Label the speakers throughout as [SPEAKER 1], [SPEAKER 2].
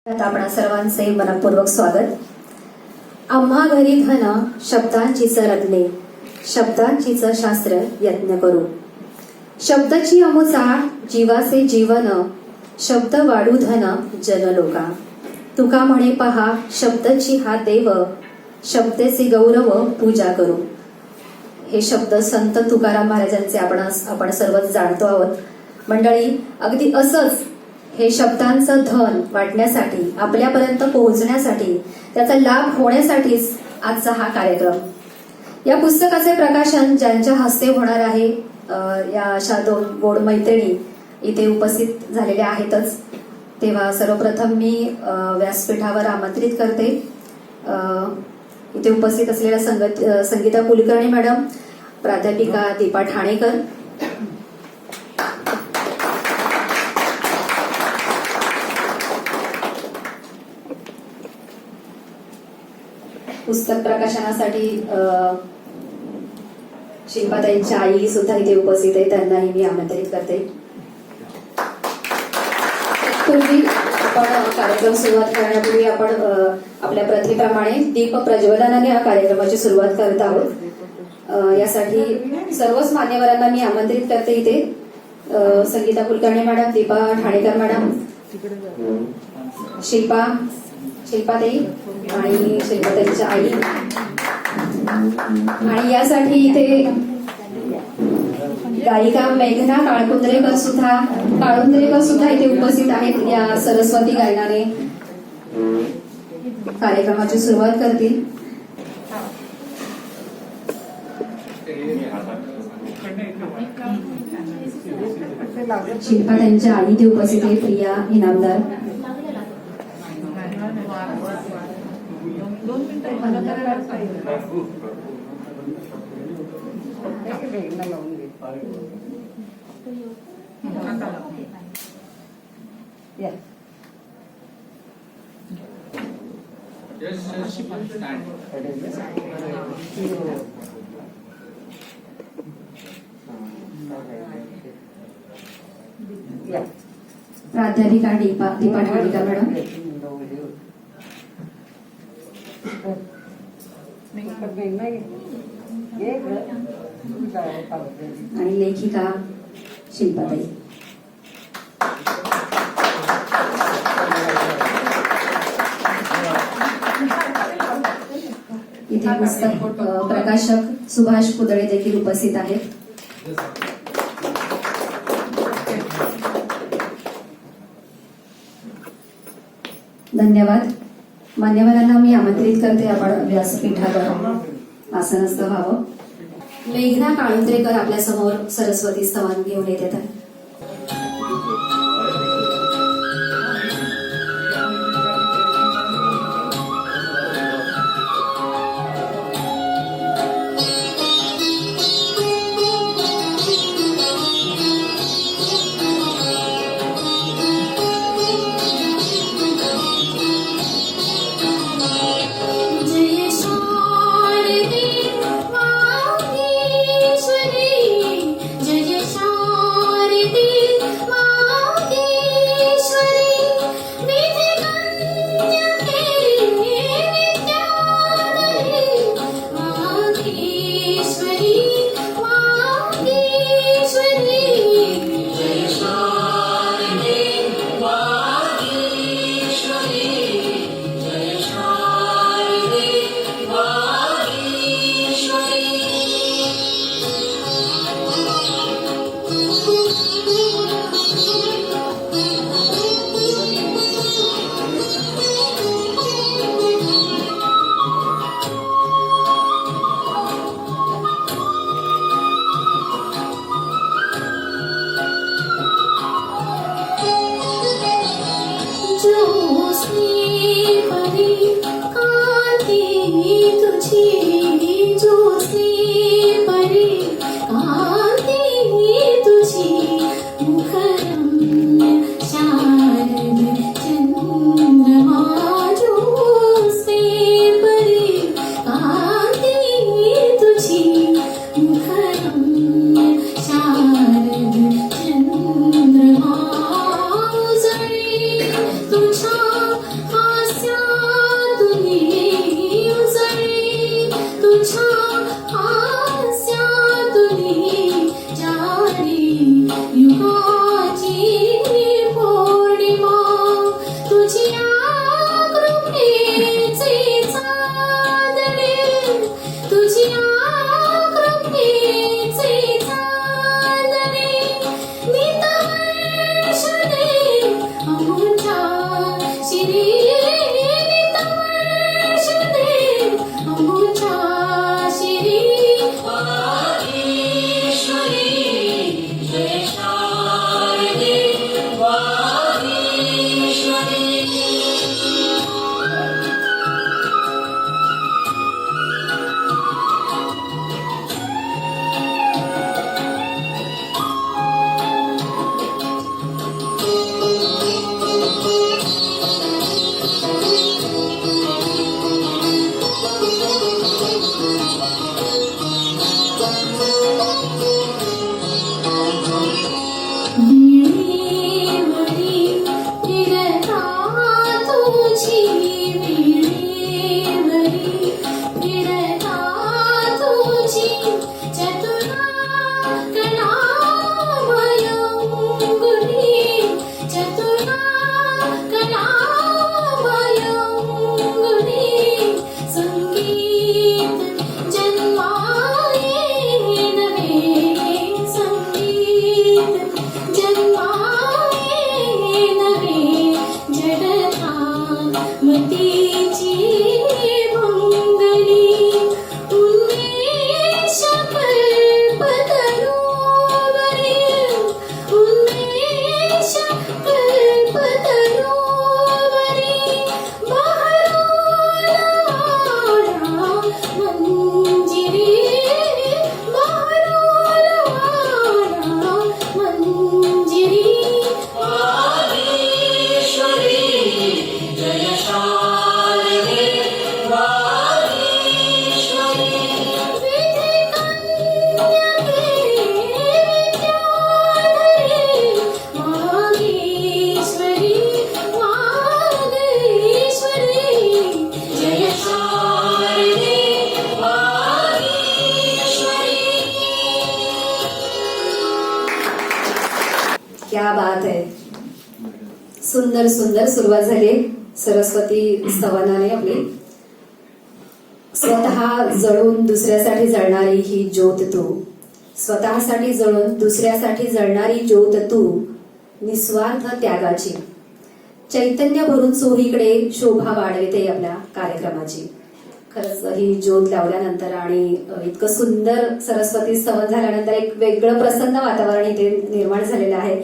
[SPEAKER 1] आपणा सर्वांचे मनपूर्वक स्वागत. आम्हा घरी धन शब्दांचीच रत्ने, शब्दांचीच शास्त्र यज्ञ करू. शब्दाची अमुचा जीवाचे जीवन, शब्द वाढू धन जनलोका. तुका म्हणे पहा शब्दाची हा देव, शब्देचे गौरव पूजा करू. हे शब्द संत तुकाराम महाराजांचे आपण सर्वच जाणतो आहोत. मंडळी, अगदी असंच हे शब्दांचं धन वाटण्यासाठी, आपल्यापर्यंत पोहोचण्यासाठी, त्याचा लाभ होण्यासाठीच आजचा हा कार्यक्रम. या पुस्तकाचे प्रकाशन ज्यांच्या हस्ते होणार आहे, या अशा दोन गोड मैत्रिणी इथे उपस्थित झालेल्या आहेतच. तेव्हा सर्वप्रथम मी व्यासपीठावर आमंत्रित करते इथे उपस्थित असलेल्या संगीता कुलकर्णी मॅडम, प्राध्यापिका दीपा ठाणेकर, पुस्तक प्रकाशनासाठी शिल्पाताईंची आई सुद्धा इथे उपस्थित आहे, त्यांनाही मी आमंत्रित करते. पूर्वी आपण कार्यक्रम सुरुवात करण्यापूर्वी आपण आपल्या प्रथेप्रमाणे दीप प्रज्वलनाने या कार्यक्रमाची सुरुवात करत आहोत. यासाठी सर्वच मान्यवरांना मी आमंत्रित करते इथे. संगीता कुलकर्णी मॅडम, दीपा ठाणेकर मॅडम, शिल्पाताई आणि शिल्पाताईंच्या आई, आणि यासाठी इथे गायिका मेघना काळुंद्रेकर सुद्धा इथे उपस्थित आहेत. या सरस्वती गायनाने कार्यक्रमाची सुरुवात करतील. शिल्पाताईंच्या आई इथे उपस्थित आहे, प्रिया इनामदार. प्राध्यापिका दीपा ठाणेकर मॅडम, आणि लेखिका शिल्पाताई. इथे पुस्तक प्रकाशक सुभाष कुदळे देखील उपस्थित आहेत. धन्यवाद. मान्यवरांना मी आमंत्रित करते, आपण व्यासपीठावर आसनस्थ व्हावं. मेघना काळुंद्रेकर आपल्या समोर सरस्वती स्तवन घेऊन येत आहेत.
[SPEAKER 2] जय शारदे
[SPEAKER 1] क्या बात आहे. सुंदर सुंदर सुरुवात झाली सरस्वती स्तवनाने आपली. स्वतः जळून दुसऱ्यासाठी जळणारी ही ज्योत तू, स्वतःसाठी जळून दुसऱ्यासाठी जळणारी ज्योत तू, निस्वार्थ त्यागाची, चैतन्य भरून चोहीकडे शोभा वाढविते आपल्या कार्यक्रमाची. खरंच ही ज्योत लावल्यानंतर आणि इतकं सुंदर सरस्वती स्तवन झाल्यानंतर एक वेगळं प्रसन्न वातावरण इथे निर्माण झालेलं आहे.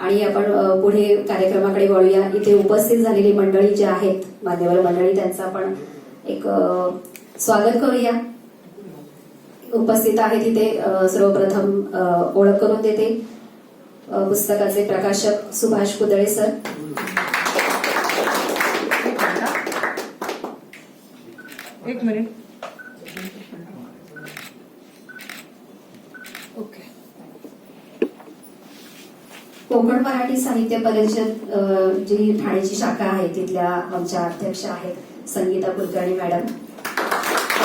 [SPEAKER 1] आणि आपण पुढे कार्यक्रमाकडे वळूया. इथे उपस्थित झालेली मंडळी जी आहेत, मान्यवर मंडळी, त्यांचं आपण एक स्वागत करूया. उपस्थित आहेत इथे. सर्वप्रथम ओळख करून देते पुस्तकाचे प्रकाशक सुभाष कुदळे सर.
[SPEAKER 2] एक मिनिट. ओके.
[SPEAKER 1] कोकण मराठी साहित्य परिषद जी ठाण्याची शाखा आहे तिथल्या आमच्या अध्यक्ष आहेत संगीता कुलकर्णी मॅडम.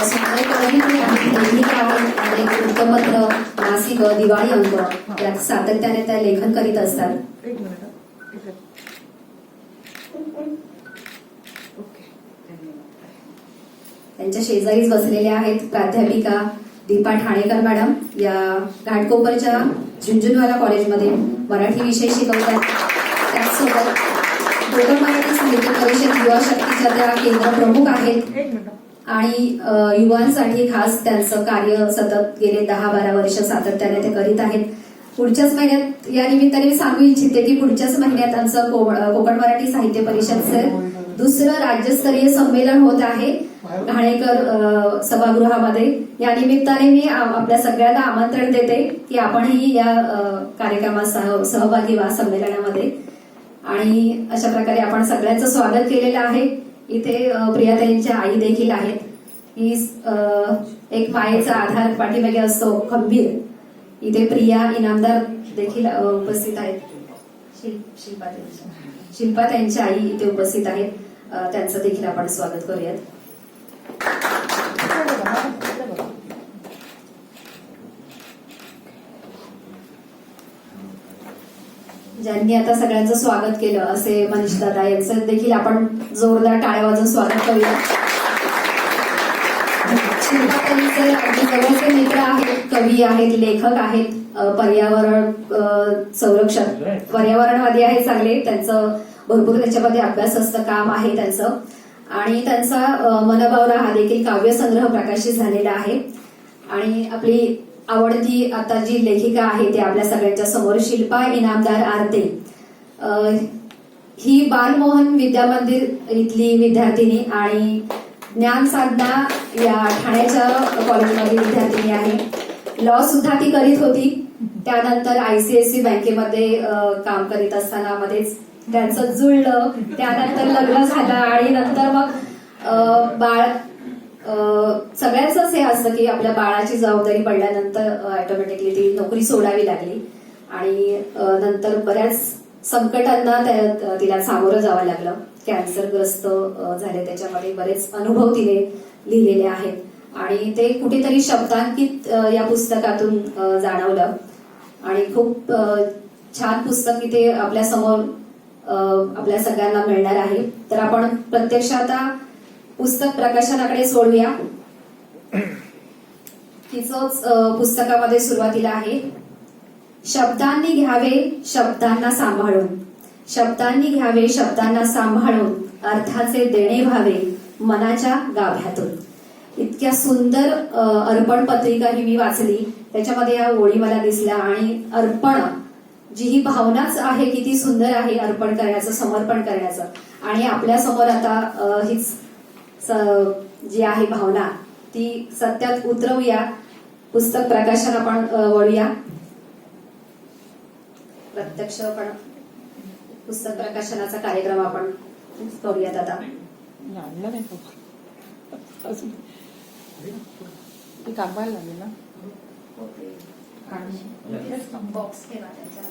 [SPEAKER 1] सुंदर कवयित्री आहेत, लेखिका आहेत आणि वृत्तपत्र, मासिक, दिवाळी अंक यात सातत्याने त्या लेखन करीत असतात.
[SPEAKER 2] एक मिनिट. ओके.
[SPEAKER 1] त्यांच्या शेजारीच बसलेल्या आहेत प्राध्यापिका दीपा ठाणेकर मॅडम. या घाटकोपरच्या झुंझुनवाला कॉलेजमध्ये मराठी विषय शिकवतात. त्याचसोबत कोकण मराठी साहित्य परिषद युवा शक्तीच्या त्या केंद्र प्रमुख आहेत.
[SPEAKER 2] एक मिनिट.
[SPEAKER 1] आणि युवांसाठी खास त्यांचं कार्य सतत गेले 10-12 वर्ष सातत्याने ते करीत आहेत. पुढच्याच महिन्यात या निमित्ताने मी सांगू इच्छिते की पुढच्याच महिन्यात आमचं कोकण मराठी साहित्य परिषदचं दुसरं राज्यस्तरीय संमेलन होत आहे घाणेकर सभागृहामध्ये. या निमित्ताने मी आपल्या सगळ्यांना आमंत्रण देते की आपणही या कार्यक्रमात सहभागी व्हा संमेलनामध्ये. आणि अशा प्रकारे आपण सगळ्यांचं स्वागत केलेलं आहे. इथे प्रियाताईंच्या आई देखील आहेत. ही एक मायेचा आधार पाठीमागे असतो खंबीर. इथे प्रिया इनामदार देखील उपस्थित आहेत. शिल्पा त्यांच्या आई इथे उपस्थित आहेत. त्यांचं देखील आपण स्वागत करूयात. ज्यांनी आता सगळ्यांचं स्वागत केलं असे मनीष दादा यांचं देखील आपण जोरदार टाळ्या वाजवून स्वागत करूया. शिल्पाताईंचे अगदी जवळचे मित्र आहेत, कवी आहेत, लेखक आहेत, पर्यावरण संरक्षक, पर्यावरणवादी आहेत चांगले. त्यांचं भरपूर त्याच्यामध्ये अभ्यास असतं, काम आहे त्यांचं. आणि त्यांचा मनभावना हा देखील काव्यसंग्रह प्रकाशित झालेला आहे. आणि आपली आवडती आता जी लेखिका आहे ते आपल्या सगळ्यांच्या समोर शिल्पा इनामदार आरते. ही बालमोहन विद्या मंदिर इथली विद्यार्थिनी आणि ज्ञान साधना या ठाण्याच्या कॉलेजमधली विद्यार्थिनी आहे. लॉ सुद्धा ती करीत होती. त्यानंतर ICICI बँकेमध्ये काम करीत असताना मध्येच त्यांचं जुळलं. त्यानंतर लग्न झालं आणि नंतर मग बाळ. सगळ्यांचंच हे असतं की आपल्या बाळाची जबाबदारी पडल्यानंतर ऑटोमॅटिकली ती नोकरी सोडावी लागली. आणि नंतर बऱ्याच संकटांना तिला सामोरं जावं लागलं. कॅन्सरग्रस्त झाले, त्याच्यामध्ये बरेच अनुभव तिने लिहिलेले आहेत. आणि ते कुठेतरी शब्दांकित या पुस्तकातून जाणवलं. आणि खूप छान पुस्तक इथे आपल्या समोर आपल्या सगळ्यांना मिळणार आहे. तर आपण प्रत्यक्ष आता पुस्तक प्रकाशनाकडे सोडूया. तिचंच पुस्तकामध्ये सुरुवातीला आहे, शब्दांनी घ्यावे शब्दांना सांभाळून, शब्दांनी घ्यावे शब्दांना सांभाळून, अर्थाचे देणे व्हावे मनाच्या गाभ्यातून. इतक्या सुंदर अर्पण पत्रिका ही मी वाचली. त्याच्यामध्ये या ओळी मला दिसल्या. आणि अर्पण जी ही भावनाच आहे किती सुंदर आहे, अर्पण करण्याचं, समर्पण करण्याचं. आणि आपल्या समोर आता हीच जी आहे भावना ती सत्यात उतरवूया. पुस्तक प्रकाशन आपण वळूया. प्रत्यक्ष आपण पुस्तक प्रकाशनाचा कार्यक्रम आपण करूयात आता.
[SPEAKER 2] कामायला लागेल ना.
[SPEAKER 1] बॉक्स ठेवा त्यांच्या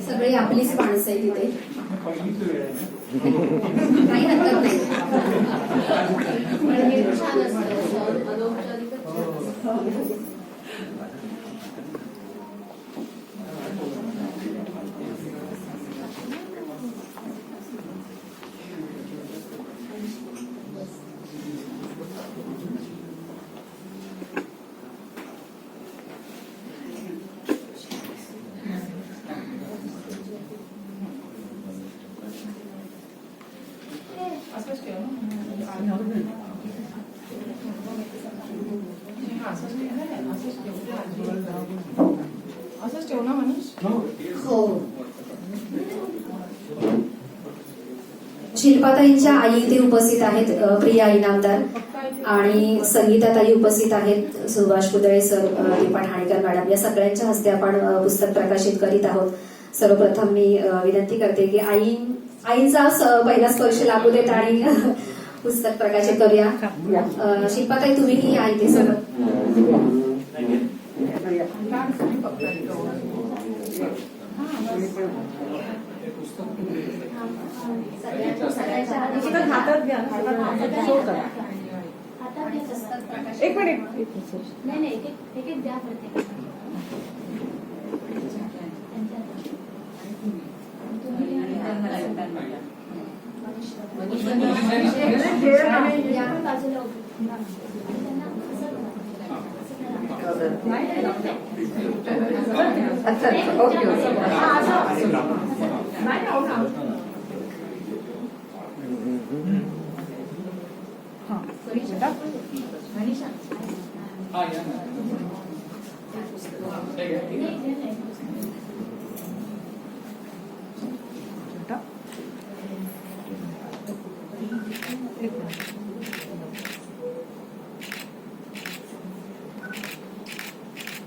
[SPEAKER 1] सगळी आपलीच माणसं आहे तिथे. काही हरकत नाही. पण हे छान असतं. अनौपचारिकच छान असतं.
[SPEAKER 2] असंच ठेव ना. असंच ठेव ना मनीष.
[SPEAKER 1] हो. शिल्पाताईंच्या आई इथे उपस्थित आहेत, प्रिया इनामदार, आणि संगीताताई उपस्थित आहेत, सुभाष कुदळे सर, दीपा ठाणेकर मॅडम, या सगळ्यांच्या हस्ते आपण पुस्तक प्रकाशित करीत आहोत. सर्वप्रथम मी विनंती करते की आईचा पहिला स्पर्श लागू देत आणि पुस्तक प्रकाशित करूया. शिल्पाताई तुम्ही या इथे सोबत.
[SPEAKER 2] हातात घ्या. एक मिनिट.
[SPEAKER 3] नाही एक एक द्या प्रत्येक.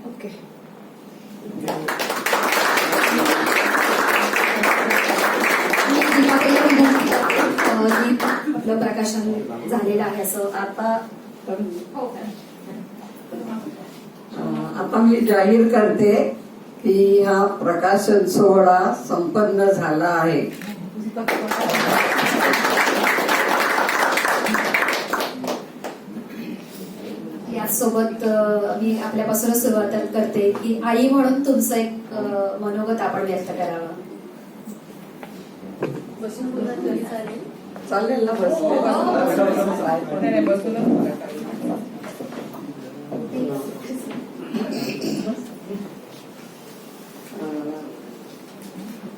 [SPEAKER 2] ओके.
[SPEAKER 1] आपलं प्रकाशन झालेलं आहे असं
[SPEAKER 4] आता मी जाहीर करते की हा प्रकाशन सोहळा संपन्न झाला आहे.
[SPEAKER 1] यासोबत मी आपल्यापासूनच सुरुवात करते की आई म्हणून तुमचं एक मनोगत आपण व्यक्त करावं.
[SPEAKER 2] बसून बोलत तरी चालेल.
[SPEAKER 4] चालेल ना? बसले
[SPEAKER 2] नाही, बसूनच बोला.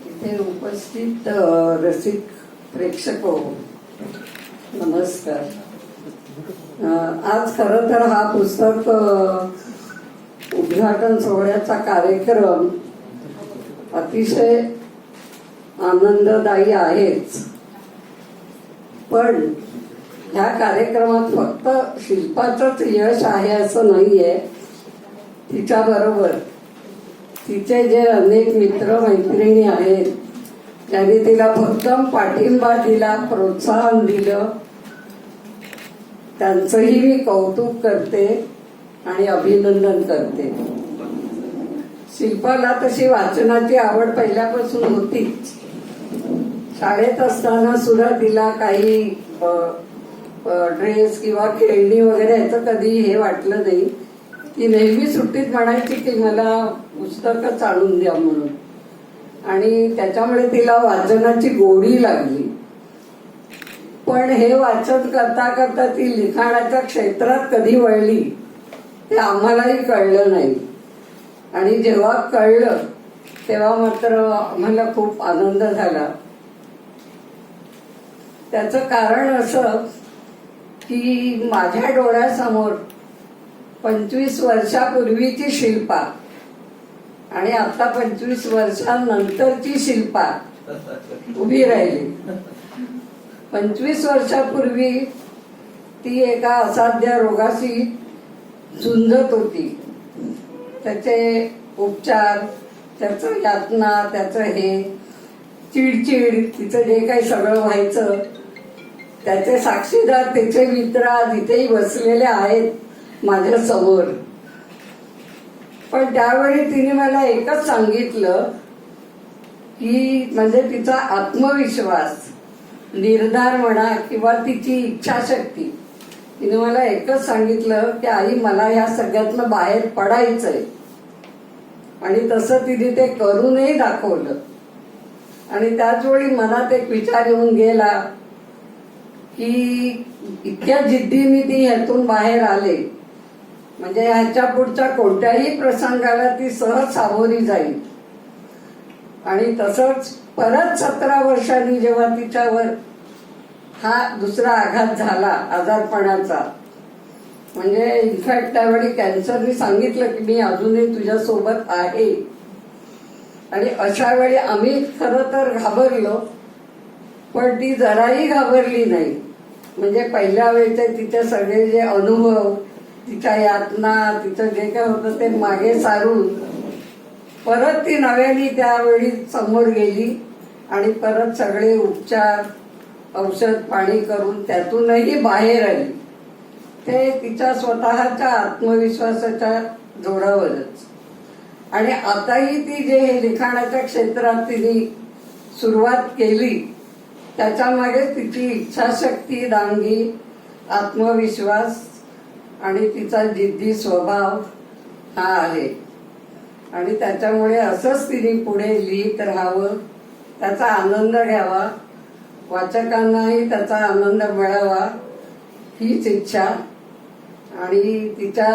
[SPEAKER 4] इथे उपस्थित रसिक प्रेक्षक, नमस्कार. आज खरं तर हा पुस्तक उद्घाटन सोहळ्याचा कार्यक्रम अतिशय आनंददायी आहेच, पण ह्या कार्यक्रमात फक्त शिल्पाचंच यश आहे असं नाहीये. तिच्या बरोबर तिचे जे अनेक मित्र मैत्रिणी आहेत त्यांनी तिला भक्कम पाठिंबा दिला, प्रोत्साहन दिलं, त्यांचंही मी कौतुक करते आणि अभिनंदन करते. शिल्पाला तशी वाचनाची आवड पहिल्यापासून होतीच. शाळेत असताना सुद्धा तिला काही ड्रेस किंवा खेळणी वगैरे याचं कधी हे वाटलं नाही. ती नेहमी सुट्टीत म्हणायची की मला पुस्तकच आणून द्या म्हणून, आणि त्याच्यामुळे तिला वाचनाची गोडी लागली. पण हे वाचन करता करता ती लिखाणाच्या क्षेत्रात कधी वळली ते आम्हालाही कळलं नाही, आणि जेव्हा कळलं तेव्हा मात्र आम्हाला खूप आनंद झाला. त्याचं कारण असं की माझ्या डोळ्यासमोर 25 वर्षापूर्वीची शिल्पा आणि आता 25 वर्षांनंतरची शिल्पा उभी राहिली. 25 वर्षापूर्वी ती एका असाध्य रोगाशी झुंजत होती. त्याचे उपचार, त्याचं यातना, त्याचं हे चिडचिड, तिचं जे काही सगळं व्हायचं त्याचे साक्षीदार तिचे मित्र आज इथेही बसलेले आहेत माझ्या समोर. पण त्यावेळी तिने मला एकच सांगितलं की म्हणजे तिचा आत्मविश्वास, निर्धार म्हणा किंवा तिची इच्छाशक्ती, तिने मला एकच सांगितलं की आई मला ह्या सगळ्यातनं बाहेर पडायचंय. आणि तसं तिने ते करूनही दाखवलं. आणि त्याचवेळी मनात एक विचार येऊन गेला की इतक्या जिद्दीने ती ह्यातून बाहेर आले म्हणजे ह्याच्या पुढच्या कोणत्याही प्रसंगाला ती सहज सामोरी जाईल. आणि तसंच परत 17 वर्षांनी जेव्हा तिच्यावर हा दुसरा आघात झाला आजारपणाचा, म्हणजे इनफॅक्ट त्यावेळी कॅन्सरने सांगितलं की मी अजूनही तुझ्यासोबत आहे. आणि अशा वेळी आम्ही खरं तर घाबरलो, पण ती जराही घाबरली नाही. म्हणजे पहिल्या वेळेचे तिचे सगळे जे अनुभव, तिच्या यातना, तिचं जे काय होतं ते मागे सारून परत ती नव्याने त्यावेळी समोर गेली आणि परत सगळे उपचार, औषध पाणी करून त्यातूनही बाहेर आली. ते तिच्या स्वतःच्या आत्मविश्वासाच्या जोरावरच. आणि आताही ती जे हे लिखाणाच्या क्षेत्रात तिने सुरुवात केली त्याच्यामागे तिची इच्छाशक्ती, दांडी, आत्मविश्वास आणि तिचा जिद्दी स्वभाव हा आहे. आणि त्याच्यामुळे असंच तिने पुढे लिहित राहावं, त्याचा आनंद घ्यावा, वाचकांनाही त्याचा आनंद मिळावा हीच इच्छा. आणि तिच्या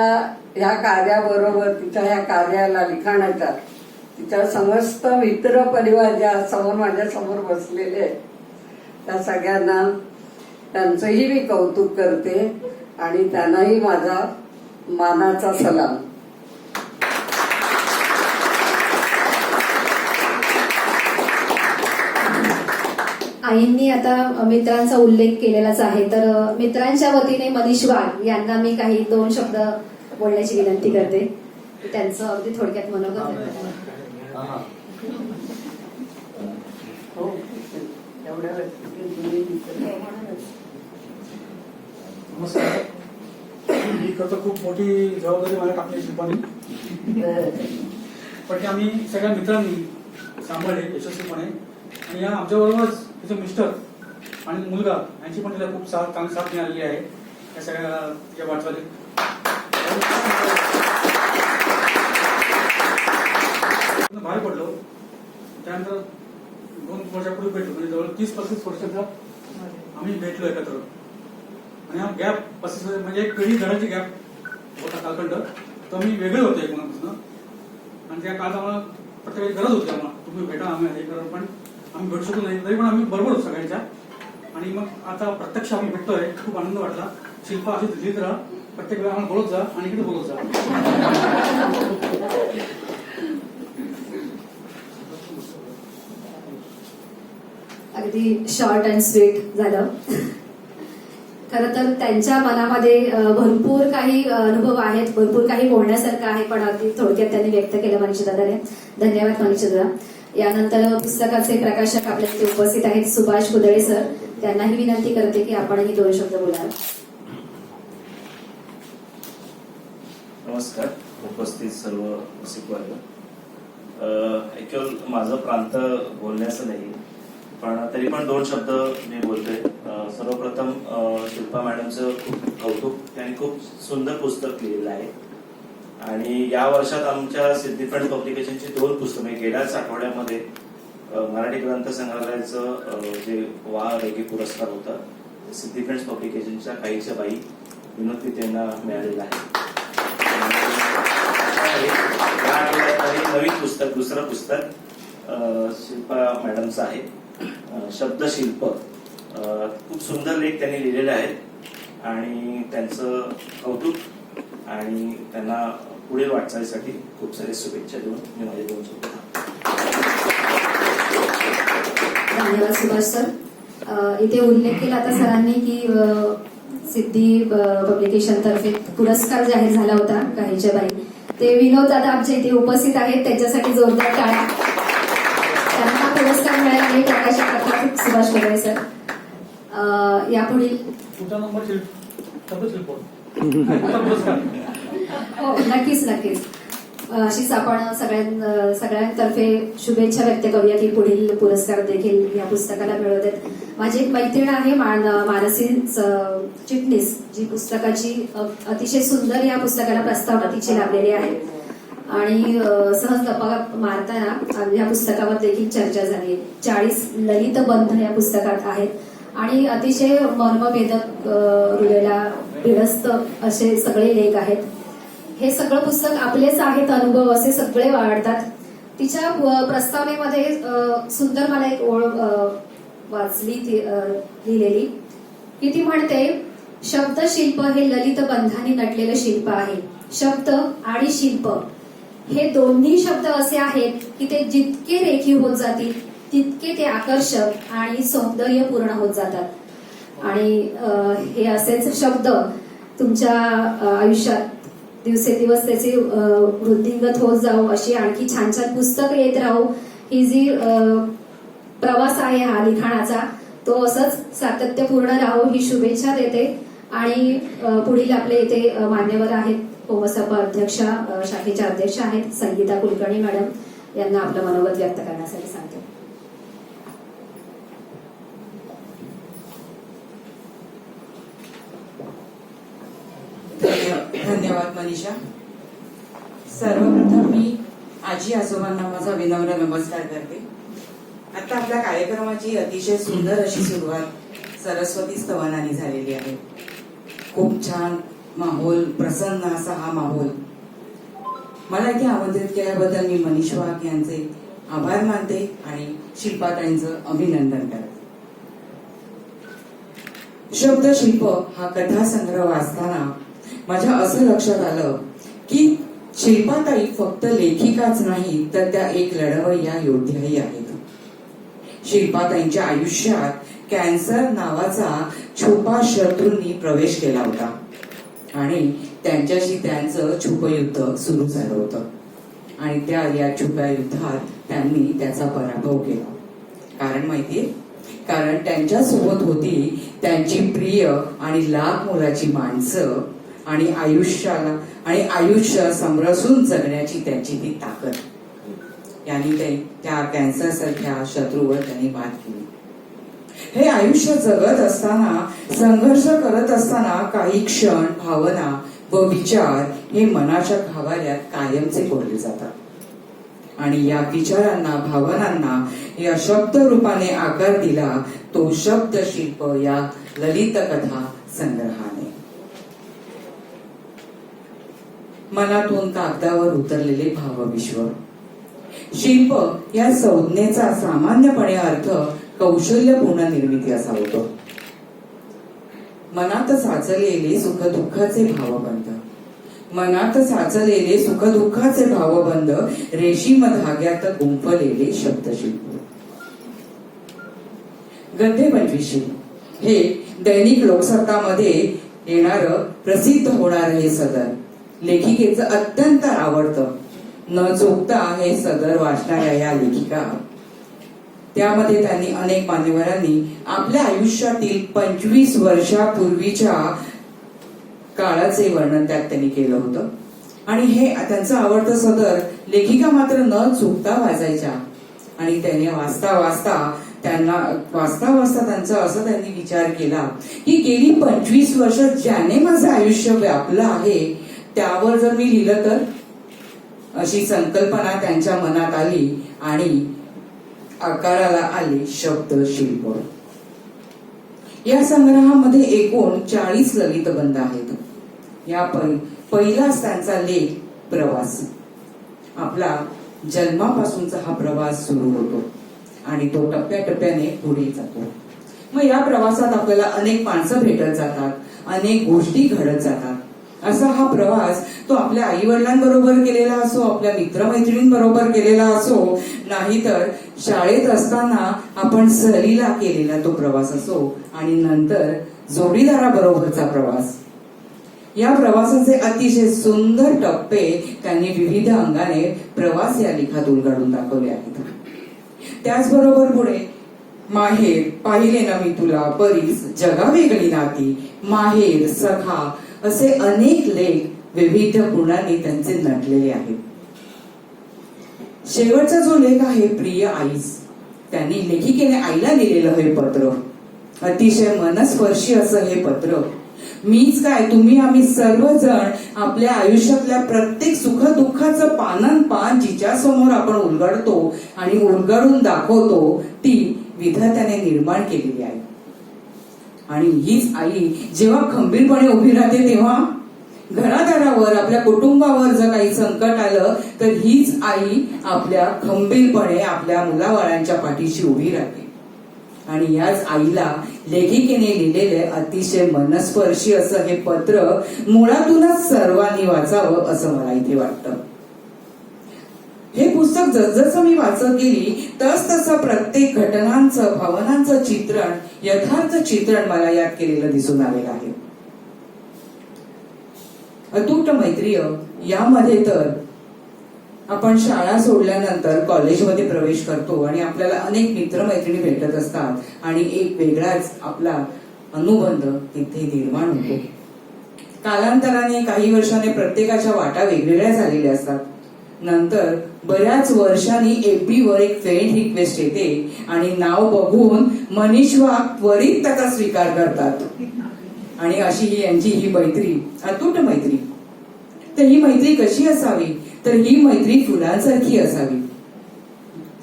[SPEAKER 4] ह्या कार्याबरोबर, तिच्या ह्या कार्याला लिखाणाच्या, तिच्या समस्त मित्र परिवार ज्या समोर माझ्या समोर बसलेले आहेत त्या सगळ्यांना, त्यांचंही मी कौतुक करते आणि त्यांनाही माझा मानाचा सलाम.
[SPEAKER 1] आईंनी आता मित्रांचा उल्लेख केलेलाच आहे, तर मित्रांच्या वतीने मनीष वाघ यांना मी काही 2 शब्द बोलण्याची विनंती करते. त्यांचं अगदी थोडक्यात मनोगत व्यक्त करा.
[SPEAKER 4] हो, एवढ्या वेळेत
[SPEAKER 5] नमस्कार. ही खरं तर खूप मोठी जबाबदारी मला टाकली शिल्पाने, पण ते आम्ही सगळ्या मित्रांनी सांभाळले यशस्वीपणे. आणि या आमच्याबरोबरच तिचे मिस्टर आणि मुलगा यांची पण तिला खूप चांगली साथ मिळालेली आहे या सगळ्या तिच्या वाटचालीत. बाहेर पडलो त्यानंतर 2 वर्षापूर्वी भेटलो, म्हणजे जवळ 30-35 वर्षाचा आम्ही भेटलो एकत्र. आणि हा गॅप 35 म्हणजे एक पिढी घराची गॅप होता कालखंड, तो मी वेगळे होतो एकमेकांपासून. आणि त्या काळात आम्हाला प्रत्येकाची गरज होती, आम्हाला तुम्ही भेटा, आम्ही हे करा, पण आम्ही भेटू शकलो नाही, तरी पण आम्ही बरोबर होतो सगळ्यांच्या. आणि मग आता प्रत्यक्ष आम्ही भेटतोय, खूप आनंद वाटला. शिल्पा अशी लिहित राहा, प्रत्येक वेळा आम्हाला बोलत जा आणि इकडे बोलत जा.
[SPEAKER 1] अगदी शॉर्ट अँड स्वीट झालं. खरं तर त्यांच्या मनामध्ये भरपूर काही अनुभव आहेत, भरपूर काही बोलण्यासारखं आहे, पण अगदी थोडक्यात त्यांनी व्यक्त केलं मनीषा दादाने. धन्यवाद मनीषा दादा. यानंतर पुस्तकाचे प्रकाशक आपल्या इथे उपस्थित आहेत सुभाष कुदळे सर. त्यांनाही विनंती करते की आपणही 2 शब्द बोलावे.
[SPEAKER 6] नमस्कार उपस्थित सर्व रसिकवर्ग. ऍक्च्युअल माझं प्रांत बोलण्याचं नाही, पण तरी पण 2 शब्द मी बोलतोय. सर्वप्रथम शिल्पा मॅडमचं खूप कौतुक. त्यांनी खूप सुंदर पुस्तक लिहिलेलं आहे. आणि या वर्षात आमच्या सिद्धिफंड पब्लिकेशनची 2 पुस्तकं, गेल्याच आठवड्यामध्ये मराठी ग्रंथ संग्रहालयाचं जे रेगी पुरस्कार होता सिद्धिफंड पब्लिकेशनच्या काहीच्या बाई विनोद पिते यांना मिळालेला आहे. या आठवड्यात नवीन पुस्तक, दुसरं पुस्तक शिल्पा मॅडमचं आहे, शब्दशिल्प. खूप सुंदर लेख त्यांनी लिहिलेले आहेत आणि त्यांचं कौतुक आणि त्यांना पुढील वाटचालीसाठी खूप सारे शुभेच्छा देऊन मी माझे 2 शब्द.
[SPEAKER 1] धन्यवाद सुभाष सर. इथे उल्लेख केला आता सरांनी की सिद्धी पब्लिकेशन तर्फे पुरस्कार जाहीर झाला होता काहीच्या बाई. ते विनोद दादा आमच्या इथे उपस्थित आहेत, त्यांच्यासाठी जोरदार टाळ्या. त्यांना पुरस्कार मिळाला आहे प्रकाशक अर्थात सुभाष कुदळे सर. यापुढील
[SPEAKER 5] तुमचा नंबर शब्दशिल्प पुरस्कार.
[SPEAKER 1] हो नक्कीच नक्कीच. अशीच आपण सगळ्यांतर्फे शुभेच्छा व्यक्त करूया की पुढील पुरस्कार देखील या पुस्तकाला मिळवत आहेत. माझी एक मैत्रीण आहे मानसी चिटणीस, जी पुस्तकाची अतिशय सुंदर या पुस्तकाला प्रस्तावना तिची लाभलेली आहे आणि सहज गप्पा मारताना या पुस्तकावर देखील चर्चा झाली. 40 ललित बंध या पुस्तकात आहेत आणि अतिशय मर्मभेदक, हृदयाला भिडस्त असे सगळे लेख आहेत. हे सगळं पुस्तक आपलेच आहेत अनुभव असे सगळे वाढतात. तिच्या प्रस्तावनेमध्ये सुंदर मला एक ओळ वाचली लिहिलेली की ती म्हणते, शब्दशिल्प हे ललित बंधाने नटलेलं शिल्प आहे. शब्द आणि शिल्प हे दोन्ही शब्द असे आहेत की ते जितके रेखीव होत जातील तितके ते आकर्षक आणि सौंदर्यपूर्ण होत जातात. आणि हे असेच शब्द तुमच्या आयुष्यात दिवसेदिवस त्याची वृद्धिंगत होत जाऊ, अशी आणखी छान छान पुस्तकं येत राहू. ही जी प्रवास आहे हा लिखाणाचा, तो असंच सातत्यपूर्ण राहू ही शुभेच्छा देते. आणि पुढील आपले इथे मान्यवर आहेत, ओमसपा अध्यक्षा, शाखेच्या अध्यक्ष आहेत संगीता कुलकर्णी मॅडम, यांना आपलं मनोगत व्यक्त करण्यासाठी सांगते.
[SPEAKER 7] धन्यवाद मनीषा. सर्वप्रथम मी आजी आजोबांना माझा विनम्र नमस्कार करते. आता आपल्या कार्यक्रमाची अतिशय सुंदर अशी सुरुवात सरस्वती स्तवनाने झालेली आहे. खूप छान माहोल, प्रसन्न असा हा माहोल. मला इथे आमंत्रित केल्याबद्दल मी मनीष वाघ यांचे आभार मानते आणि शिल्पाताईंचं अभिनंदन करते. शब्दशिल्प हा कथासंग्रह वाचताना माझ्या असं लक्षात आलं की शिल्पाताई फक्त लेखिकाच नाही तर त्या एक लढवय्या योद्ध्याही आहेत. शिल्पाताईंच्या आयुष्यात कॅन्सर नावाचा छुपा शत्रूंनी प्रवेश केला होता आणि त्यांच्याशी त्यांचं छुपयुद्ध सुरू झालं होतं आणि या छुप्या युद्धात त्यांनी त्याचा पराभव केला. कारण माहितीये, कारण त्यांच्या सोबत होती त्यांची प्रिय आणि लाख मोलाची माणसं आणि आयुष्य समरसून जगण्याची त्यांची ती ताकद. यांनी त्या कॅन्सर सारख्या शत्रूवर त्यांनी मात केली. हे आयुष्य जगत असताना, संघर्ष करत असताना काही क्षण, भावना व विचार हे मनाच्या गाभाऱ्यात कायमचे कोरले जातात आणि या विचारांना, भावनांना या शब्द रूपाने आकार दिला तो शब्दशिल्प या ललित कथा संग्रहाने. मनातून कागदावर उतरलेले भावविश्व. शिल्प या संज्ञेचा सामान्यपणे अर्थ कौशल्यपूर्ण निर्मिती असा होतो. मनात साचलेले सुखदुःखाचे भावबंध, मनात साचलेले सुखदुःखाचे भावबंध रेशीम धाग्यात गुंफलेले शब्दशिल्प. गद्य 25 हे दैनिक लोकसत्तामध्ये येणार प्रसिद्ध होणार हे सदर लेखिकेचं अत्यंत आवडतं. न चुकता हे सदर वाचणाऱ्या या लेखिका, त्यामध्ये त्यांनी अनेक मान्यवरांनी आपल्या आयुष्यातील 25 वर्षापूर्वीच्या काळाचे वर्णन त्यात त्यांनी केलं होतं आणि हे त्यांचं आवडतं सदर लेखिका मात्र न चुकता वाचायच्या. आणि त्यांनी वाचता वाचता त्यांचा असं त्यांनी विचार केला की गेली 25 वर्ष ज्याने माझं आयुष्य व्यापलं आहे त्यावर जर मी लिहिलं तर, अशी संकल्पना त्यांच्या मनात आली आणि आकाराला आले शब्दशिल्प. या संग्रहामध्ये एकूण 40 ललित बंध आहेत. या पहिलाच त्यांचा लेख प्रवास. आपला जन्मापासूनचा हा प्रवास सुरू होतो आणि तो टप्प्याटप्प्याने पुढे जातो. मग या प्रवासात आपल्याला अनेक माणसं भेटत जातात, अनेक गोष्टी घडत जातात. असा हा प्रवास तो आपल्या आई वडिलांबरोबर केलेला असो, आपल्या मित्रमैत्रिणींबरोबर केलेला असो, नाहीतर शाळेत असताना आपण सहलीला केलेला तो प्रवास असो आणि नंतर जोडीदाराबरोबरचा प्रवास. या प्रवासाचे अतिशय सुंदर टप्पे त्यांनी विविध अंगाने प्रवास या लेखात उलगडून दाखवले आहेत. त्याचबरोबर पुढे माहेर, पाहिले ना मी तुला, परीस, जगा वेगळी नाती, माहेर, सखा असे अनेक लेख विविध गुणांनी त्यांचे नटलेले आहेत. शेवटचा जो लेख आहे प्रिय आईस, त्यांनी लेखिकेने आईला लिहिलेलं हे पत्र. अतिशय मनस्पर्शी असं हे पत्र. मीच काय, तुम्ही आम्ही सर्वजण आपल्या आयुष्यातल्या प्रत्येक सुख दुःखाचं पानन पान जिच्या समोर आपण उलगडतो आणि उलगडून दाखवतो, ती विधात्याने निर्माण केलेली आहे. आणि हीच आई जेव्हा खंबीरपणे उभी राहते, तेव्हा घरादारावर आपल्या कुटुंबावर जर काही संकट आलं तर हीच आई आपल्या खंबीरपणे आपल्या मुलाबाळांच्या पाठीशी उभी राहते. आणि याच आईला लेखिकेने लिहिलेले अतिशय मनस्पर्शी असं हे पत्र मुळातूनच सर्वांनी वाचावं असं मला इथे वाटतं. हे पुस्तक जसजसं मी वाचत गेली तस तसं प्रत्येक घटनांचं, भावनांचं चित्रण, यथार्थ चित्रण मला यात केलेलं दिसून आलेलं आहे. अतूट मैत्रीय यामध्ये तर आपण शाळा सोडल्यानंतर कॉलेजमध्ये प्रवेश करतो आणि आपल्याला अनेक मित्रमैत्रिणी भेटत असतात आणि एक वेगळाच आपला अनुबंध तिथे निर्माण होतो. कालांतराने काही वर्षाने प्रत्येकाच्या वाटा वेगवेगळ्या झालेल्या असतात. नंतर बऱ्याच वर्षांनी FB वर एक फ्रेंड रिक्वेस्ट येते आणि नाव बघून मनीष वाघ त्वरित त्याचा स्वीकार करतात. आणि अशी ही यांची ही मैत्री, अतूट मैत्री. तर ही मैत्री कशी असावी? तर ही मैत्री फुलांसारखी असावी,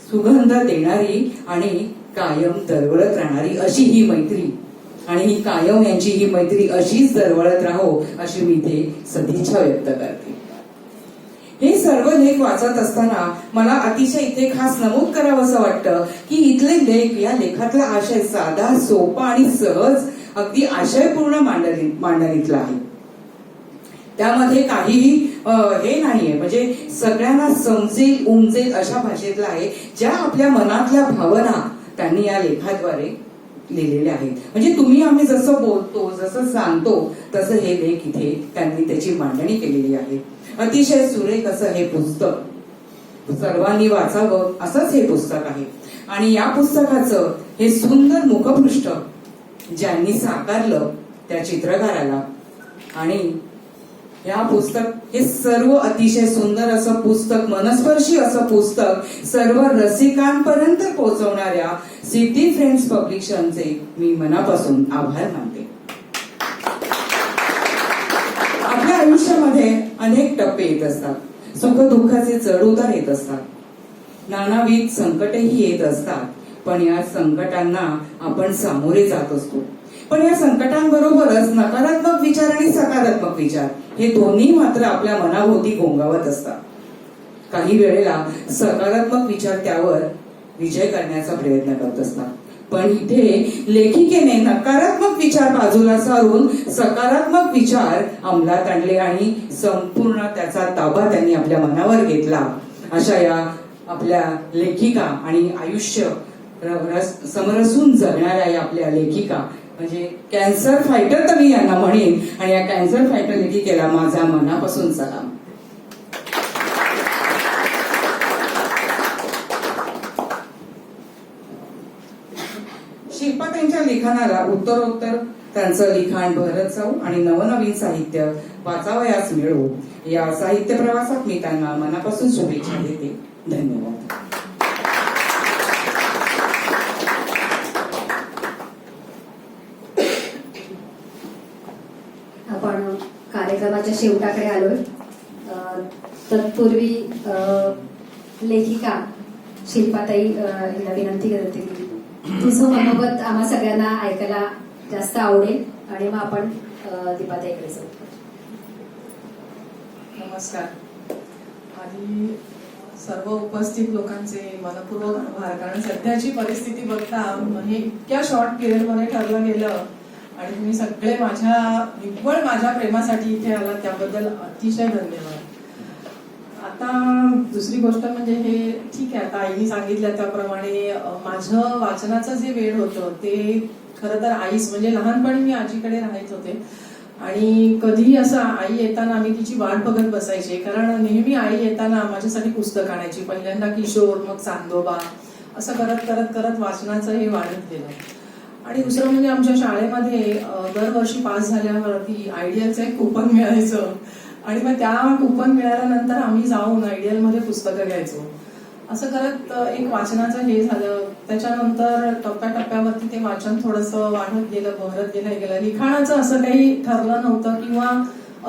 [SPEAKER 7] सुगंध देणारी आणि कायम दरवळत राहणारी अशी ही मैत्री. आणि ही कायम यांची ही मैत्री अशीच दरवळत राहो अशी मी इथे सदिच्छा व्यक्त करते. हे सर्व लेख वाचत असताना मला अतिशय इथे खास नमूद करावं असं वाटतं की इथले लेख, या लेखातला आशय साधा, सोपा आणि सहज, अगदी आशयपूर्ण मांडणीतला आहे. त्यामध्ये काहीही हे नाहीये, म्हणजे सगळ्यांना समजेल उमजेल अशा भाषेतला आहे. ज्या आपल्या मनातल्या भावना त्यांनी या लेखाद्वारे लिहिलेल्या आहेत. म्हणजे तुम्ही आम्ही जसं बोलतो, जसं सांगतो तसं हे लेख इथे त्यांनी त्याची मांडणी केलेली आहे. अतिशय सुरेख असं हे पुस्तक सर्वांनी वाचावं असंच हे पुस्तक आहे. आणि या पुस्तकाचं हे सुंदर मुखपृष्ठ ज्यांनी साकारलं त्या चित्रकाराला, आणि या पुस्तक हे सर्व अतिशय सुंदर असं पुस्तक, मनस्पर्शी असं पुस्तक सर्व रसिकांपर्यंत पोहोचवणाऱ्या सिटी फ्रेंड्स पब्लिशनचे मी मनापासून आभार मानते. आपल्या आयुष्यामध्ये अनेक टप्पे येत असतात, सुख दुःखाचे चढ उतार येत असतात, नानाविध संकटही येत असतात. पण या संकटांना आपण सामोरे जात असतो. पण या संकटांबरोबरच नकारात्मक विचार आणि सकारात्मक विचार हे दोन्ही मात्र आपल्या मनाभोवती घोंगावत असतात. काही वेळेला सकारात्मक विचार त्यावर विजय करण्याचा प्रयत्न करत असतात. पण इथे लेखिकेने नकारात्मक विचार बाजूला सारून सकारात्मक विचार अंमलात आणले आणि संपूर्ण त्याचा ताबा त्यांनी आपल्या मनावर घेतला. अशा या आपल्या लेखिका आणि आयुष्य समरसून जगणाऱ्या या आपल्या लेखिका, म्हणजे कॅन्सर फायटर तर मी यांना म्हणेन. आणि या कॅन्सर फायटर लेखिकेला माझा मनापासून सलाम. शिल्पा त्यांच्या लिखाणाला उत्तरोत्तर त्यांचं लिखाण भरत जाऊ आणि नवनवीन साहित्य वाचावयास मिळो या साहित्य प्रवासात मी त्यांना मनापासून शुभेच्छा देते. धन्यवाद.
[SPEAKER 1] आपण कार्यक्रमाच्या शेवटाकडे आलोय. तत्पूर्वी लेखिका शिल्पाताई हिला विनंती करते की तुझं मनोगत आम्हा सगळ्यांना ऐकायला जास्त आवडेल आणि मग आपण दीपाताईकडे जाऊ.
[SPEAKER 2] नमस्कार. आणि सर्व उपस्थित लोकांचे मनपूर्वक आभार. कारण सध्याची परिस्थिती बघता हे इतक्या शॉर्ट पिरियडमध्ये ठरलं गेलं आणि तुम्ही सगळे निव्वळ माझ्या प्रेमासाठी इथे आलात त्याबद्दल अतिशय धन्यवाद. आता दुसरी गोष्ट म्हणजे हे ठीक आहे, आता आईने सांगितलं त्याप्रमाणे माझं वाचनाचं जे वेळ होतं ते खरं तर आईच, म्हणजे लहानपणी मी आजीकडे राहत होते आणि कधीही असं आई येताना आम्ही तिची वाट बघत बसायचे. कारण नेहमी आई येताना माझ्यासाठी पुस्तक आणायची. पहिल्यांदा किशोर, मग चांदोबा, असं करत करत करत वाचनाचं हे वाढत गेलं. आणि दुसरं म्हणजे आमच्या शाळेमध्ये दरवर्षी पास झाल्यावरती आयडियलचं एक कुपन मिळायचं आणि मग त्या कुपन मिळाल्यानंतर आम्ही जाऊन आयडियलमध्ये पुस्तकं घ्यायचो. असं करत एक वाचनाचं हे झालं. त्याच्यानंतर टप्प्याटप्प्यावरती ते वाचन थोडंसं वाढत गेलं, बहरत गेलं, हे गेलं. लिखाणाचं असं काही ठरलं नव्हतं किंवा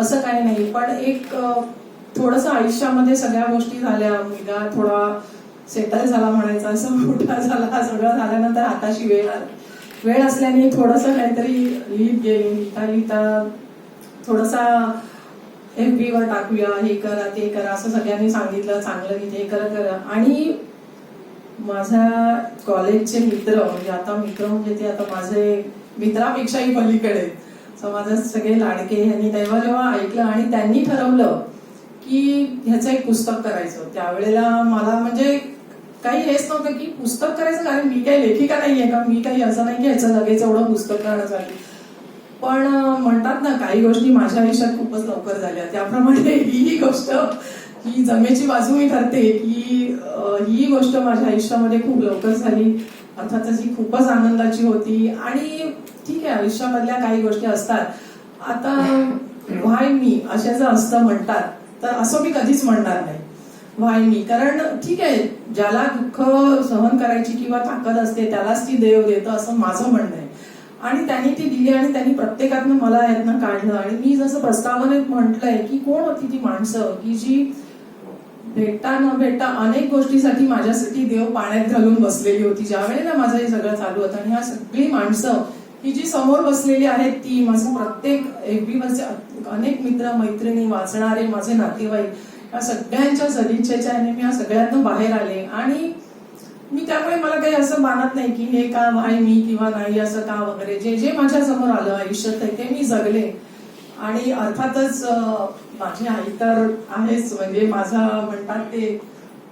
[SPEAKER 2] असं काही नाही, पण एक थोडंसं आयुष्यामध्ये सगळ्या गोष्टी झाल्या. मुलगा थोडा सेटल झाला म्हणायचा, असं मोठा झाला, सगळं झाल्यानंतर हाताशी वेळ असल्याने थोडंसं काहीतरी लिहित गेली. लिहिता थोडासा FB वर टाकूया, हे करा ते करा असं सगळ्यांनी सांगितलं, चांगलं की हे करा. आणि माझ्या कॉलेजचे मित्र, म्हणजे आता मित्र म्हणजे ते आता माझे मित्रापेक्षाही पलीकडे समाजात सगळे लाडके, यांनी तेव्हा जेव्हा ऐकलं आणि त्यांनी ठरवलं की ह्याचं एक पुस्तक करायचं. त्यावेळेला मला म्हणजे काही हेच नव्हतं की पुस्तक करायचं, कारण मी काही लेखिका नाहीये का, मी काही असं नाही की ह्याचं लगेच एवढं पुस्तक करण्यासाठी. पण म्हणतात ना, काही गोष्टी माझ्या आयुष्यात खूपच लवकर झाल्या. त्याप्रमाणे ही गोष्ट, ही जमेची बाजू मी ठरते की ही गोष्ट माझ्या आयुष्यामध्ये खूप लवकर झाली. अर्थातच ही खूपच आनंदाची होती. आणि ठीक आहे, आयुष्यामधल्या काही गोष्टी असतात. आता व्हाय मी अशा जर असतं म्हणतात, तर असं मी कधीच म्हणणार नाही व्हाय मी. कारण ठीक आहे, ज्याला दुःख सहन करायची किंवा ताकद असते त्यालाच ती देव देतं असं माझं म्हणणं आहे. आणि त्यांनी ती दिली आणि त्यांनी प्रत्येकातनं मला यातनं काढलं. आणि मी जसं प्रस्तावनेत म्हटलंय की कोण होती ती माणसं की जी भेटता न भेटता अनेक गोष्टीसाठी माझ्यासाठी देव पाण्यात घालून बसलेली होती ज्या वेळेला माझं हे सगळं चालू होतं. आणि ह्या सगळी माणसं की जी समोर बसलेली आहेत, ती माझं प्रत्येक FB वरचे अनेक मित्र मैत्रिणी, वाचणारे, माझे नातेवाईक, या सगळ्यांच्या सदिच्छेच्या आणि मी या सगळ्यातनं बाहेर आले. आणि मी त्यामुळे मला काही असं मानत नाही की हे का आहे मी किंवा नाही असं का वगैरे. जे जे माझ्या समोर आलं आयुष्यात ते मी जगले. आणि अर्थातच माझी आई तर आहेच, म्हणजे माझा म्हणतात ते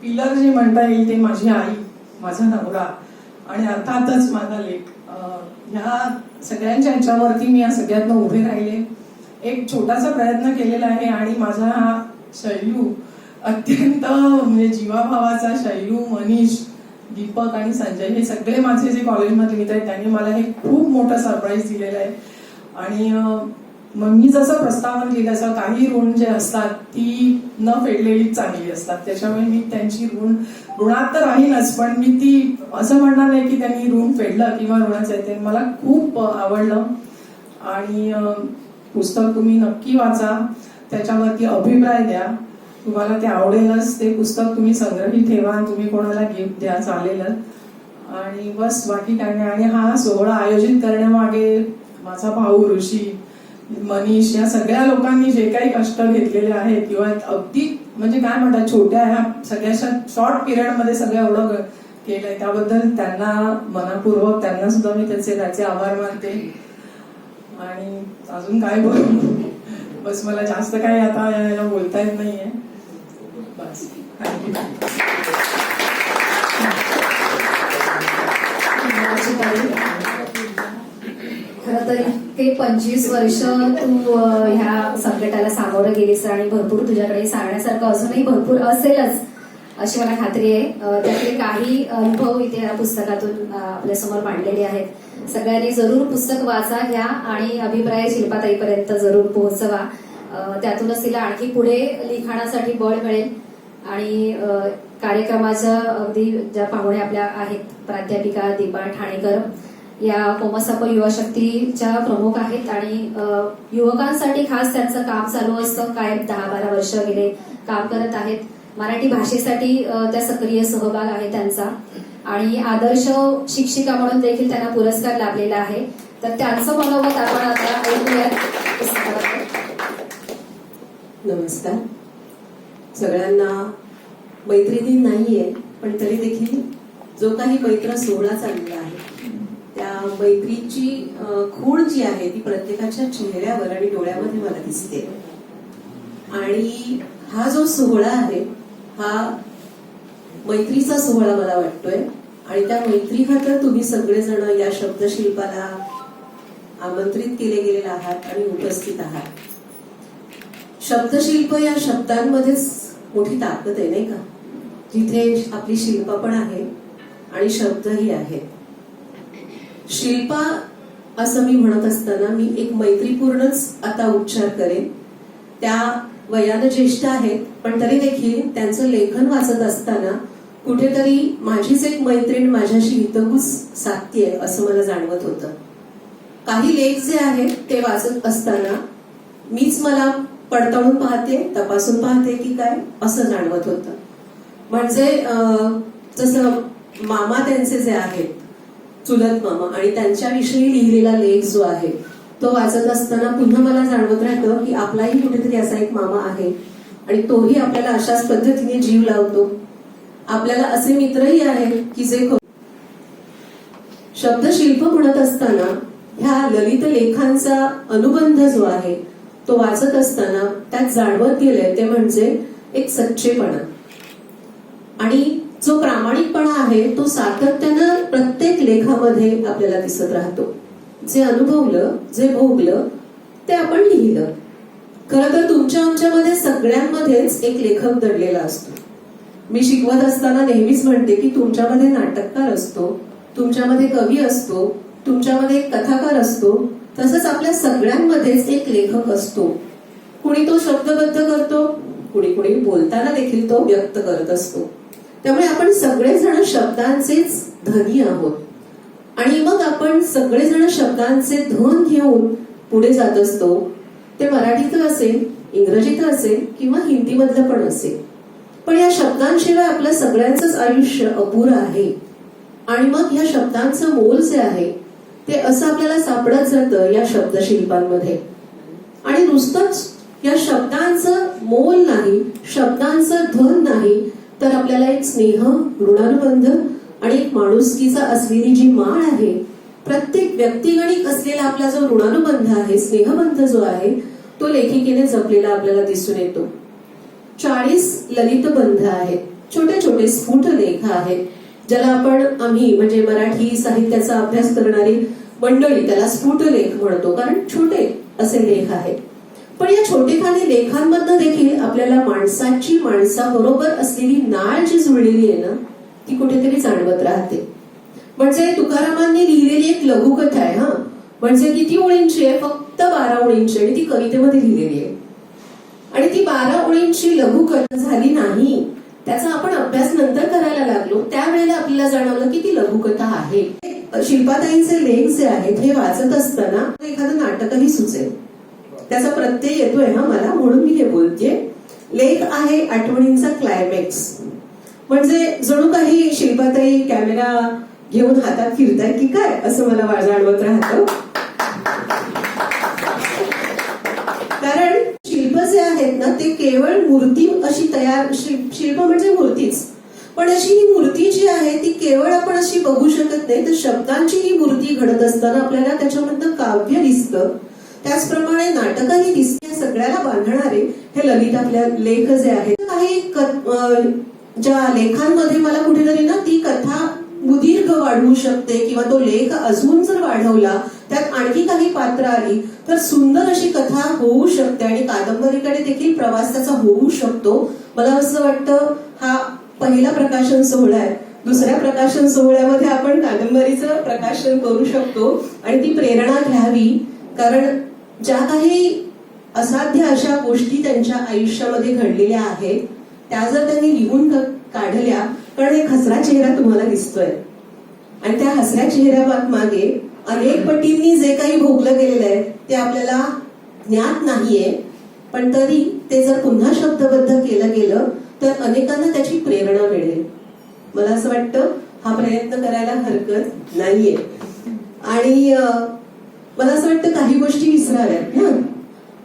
[SPEAKER 2] पिलर जे म्हणता येईल ते माझी आई, माझा नवरा आणि अर्थातच माझा लेक. ह्या सगळ्यांच्या ह्याच्यावरती मी या सगळ्यातनं उभे राहिले. एक छोटासा प्रयत्न केलेला आहे. आणि माझा हा शैलू अत्यंत म्हणजे जीवाभावाचा शैलू, मनीष, दीपक आणि संजय हे सगळे माझे जे कॉलेजमधले मित्र आहेत त्यांनी मला हे खूप मोठं सरप्राईज दिलेलं आहे. आणि मग मी जसं प्रस्तावना लिहिलं असं काही ऋण जे असतात ती न फेडलेलीच चांगली असतात. त्याच्यामुळे मी त्यांची ऋणात तर राहीनच, पण मी ती असं म्हणणार नाही की त्यांनी ऋण फेडलं किंवा ऋणाचं आहे. ते मला खूप आवडलं. आणि पुस्तक तुम्ही नक्की वाचा, त्याच्यावरती अभिप्राय द्या. तुम्हाला ते आवडेलच. ते पुस्तक तुम्ही संग्रही ठेवा, तुम्ही कोणाला गिफ्ट द्या, चालेलच. आणि बस बाकी काय नाही. आणि हा सोहळा आयोजित करण्यामागे माझा भाऊ ऋषी, मनीष या सगळ्या लोकांनी जे काही कष्ट घेतलेले आहेत किंवा अगदी म्हणजे काय म्हणतात छोट्या ह्या सगळ्याशा शॉर्ट पिरियडमध्ये सगळं एवढं केलंय, त्याबद्दल त्यांना मनपूर्वक त्यांना सुद्धा मी त्याचे आभार मानते. आणि अजून काय बोलू, बस मला जास्त काही आता याला बोलता येत नाहीये. बस
[SPEAKER 1] खरं तर ते 25 वर्ष तू ह्या संकटाला सामोरं गेलीस आणि भरपूर तुझ्याकडे सांगण्यासारखं अजूनही भरपूर असेलच अशी मला खात्री आहे. त्यातले काही अनुभव इथे या पुस्तकातून आपल्यासमोर मांडलेले आहेत. सगळ्यांनी जरूर पुस्तक वाचा, घ्या आणि अभिप्राय शिल्पाताईपर्यंत जरूर पोहोचवा. त्यातूनच तिला आणखी पुढे लिखाणासाठी बळ मिळेल. आणि कार्यक्रमाच्या अगदी ज्या पाहुण्या आपल्या आहेत, प्राध्यापिका दीपा ठाणेकर या कोमसापल युवा शक्तीच्या प्रमुख आहेत. आणि युवकांसाठी खास त्यांचं काम चालू असतं, कायम 10-12 वर्ष गेले काम करत आहेत. मराठी भाषेसाठी त्या सक्रिय सहभाग आहे त्यांचा. आणि आदर्श शिक्षिका म्हणून देखील त्यांना पुरस्कार लाभलेला आहे. तर त्यांचं मनोगत आपण आता ऐकूया.
[SPEAKER 8] नमस्कार सगळ्यांना. मैत्री दिन नाहीये, पण तरी देखील जो काही मैत्र सोहळा चाललेला आहे त्या मैत्रीची खूण जी आहे ती प्रत्येकाच्या चेहऱ्यावर आणि डोळ्यामध्ये मला दिसते. आणि हा जो सोहळा आहे हा मैत्रीचा सोहळा मला वाटतोय. आणि त्या मैत्री खातर तुम्ही सगळेजण या शब्दशिल्पाला आमंत्रित केले गेलेले आहात आणि उपस्थित आहात. शब्दशिल्प या शब्दांमध्येच मोठी ताकद आहे, नाही का? जिथे आपली शिल्प पण आहे आणि शब्दही आहेत. शिल्पा असं मी म्हणत असताना मी एक मैत्रीपूर्णच आता उच्चार करेन. त्या वयानं ज्येष्ठ आहेत, पण तरी देखील त्यांचं लेखन वाचत असताना कुठेतरी माझीच एक मैत्रीण माझ्याशी हितगुज साधतीये असं मला जाणवत होतं. काही लेख जे आहेत ते वाचत असताना मीच मला पडताळून पाहते, तपासून पाहते की काय असं जाणवत होतं. म्हणजे जसं मामा त्यांचे जे आहेत, चुलत मामा, आणि त्यांच्याविषयी लिहिलेला लेख जो आहे तो वाचत असताना पुन्हा मला जाणवत राहतं की आपलाही कुठेतरी असा एक मामा आहे आणि तोही आपल्याला अशाच पद्धतीने जीव लावतो. आपल्याला असे मित्रही आहेत की जे शब्दशिल्प म्हणत असताना ह्या ललित लेखांचा अनुबंध जो आहे तो वाचत असताना त्यात जाणवत गेले ते म्हणजे एक सच्चेपणा, आणि जो प्रामाणिकपणा आहे तो सातत्यानं प्रत्येक लेखामध्ये आपल्याला दिसत राहतो. जे अनुभवलं, जे भोगलं ते आपण लिहिलं. खरं तर तुमच्या आमच्यामध्ये सगळ्यांमध्येच एक लेखक दडलेला असतो. मी शिकवत असताना नेहमीच म्हणते की तुमच्यामध्ये नाटककार असतो, तुमच्यामध्ये कवी असतो, तुमच्यामध्ये एक कथाकार असतो, तसंच आपल्या सगळ्यांमध्येच एक लेखक असतो. कुणी तो शब्दबद्ध करतो, कुणी कुणी बोलताना देखील तो व्यक्त करत असतो. त्यामुळे आपण सगळेजण शब्दांचेच धनी आहोत आणि मग आपण सगळेजण शब्दांचे धन घेऊन पुढे जात असतो. ते मराठीत असेल, इंग्रजीत असेल किंवा हिंदीमधलं पण असेल. पण या शब्दांशिवाय आपलं सगळ्यांचंच आयुष्य अपुरं आहे. आणि मग या शब्दांचं मोल जे आहे ते असं आपल्याला सापडत जातं या शब्दशिल्पांमध्ये. आणि नुसतंच या शब्दांचं मोल नाही, शब्दांचं धन नाही, तर आपल्याला एक स्नेह, ऋणानुबंध आणि एक माणुसकीचा असलेली जी माळ आहे, प्रत्येक व्यक्तिगणिक असलेला आपला जो ऋणानुबंध आहे, स्नेहबंध जो आहे, तो लेखिकेने जपलेला आपल्याला दिसून येतो. 40 ललित बंध आहेत, छोटे छोटे स्फुट लेख आहेत, ज्याला आम्ही म्हणजे मराठी साहित्याचा अभ्यास करणारी मंडळी त्याला स्फुट लेख म्हणतो, कारण छोटे असे लेख आहेत. पण या छोटेखानी लेखांमधनं देखील आपल्याला माणसाची माणसाबरोबर असलेली नाळ जी जुळलेली आहे ना, ती कुठेतरी जाणवत राहते. म्हणजे तुकारामांनी लिहिलेली एक लघुकथा आहे. म्हणजे किती ओळींची आहे? फक्त 12 ओळींची, आणि ती कवितेमध्ये लिहिलेली आहे. आणि ती 12 ओळींची लघुकथा झाली नाही, त्याचा आपण अभ्यास नंतर करायला लागलो, त्यावेळेला आपल्याला जाणवलं की ती लघुकथा आहे. शिल्पाताईंचे लेख जे आहेत हे वाचत असताना एखादं नाटकही सुचेल, त्याचा प्रत्यय येतोय मला, म्हणून मी हे बोलते. लेख आहे आठवणींचा क्लायमॅक्स. म्हणजे जणू काही शिल्पाताई कॅमेरा घेऊन हातात फिरताय की काय असं मला जाणवत राहतं. कारण शिल्प जे आहेत ना ते केवळ मूर्ती अशी तयार, शिल्प म्हणजे मूर्तीच, पण अशी ही मूर्ती जी आहे ती केवळ आपण अशी बघू शकत नाही, तर शब्दांची ही मूर्ती घडत असताना आपल्याला त्याच्यामधनं काव्य दिसतं, त्याचप्रमाणे नाटकही दिसते. सगळ्याला बांधणारे हे ललित आपल्या लेख जे आहेत. काही ज्या लेखांमध्ये मला कुठेतरी ना ती कथा सुदीर्घ वाढवू शकते, किंवा तो लेख अजून जर वाढवला, त्यात आणखी काही पात्र आली तर सुंदर अशी कथा होऊ शकते आणि कादंबरीकडे देखील प्रवास त्याचा होऊ शकतो. मला असं वाटतं हा पहिला प्रकाशन सोहळा आहे. दुसऱ्या प्रकाशन सोहळ्यामध्ये आपण कादंबरीचं प्रकाशन करू शकतो आणि ती प्रेरणा घ्यावी. कारण ज्या काही असाध्य अशा गोष्टी त्यांच्या आयुष्यामध्ये घडलेल्या आहेत त्या जर त्यांनी लिहून काढल्या, कारण एक हसरा चेहरा तुम्हाला दिसतोय आणि त्या हसऱ्या चेहऱ्या मागे अनेक पटींनी जे काही भोगलं गेलेलं आहे ते आपल्याला ज्ञात नाहीये, पण तरी ते जर पुन्हा शब्दबद्ध केलं गेलं तर अनेकांना त्याची प्रेरणा मिळेल. मला असं वाटतं हा प्रयत्न करायला हरकत नाहीये. आणि मला असं वाटतं काही गोष्टी विसराव्यात ना,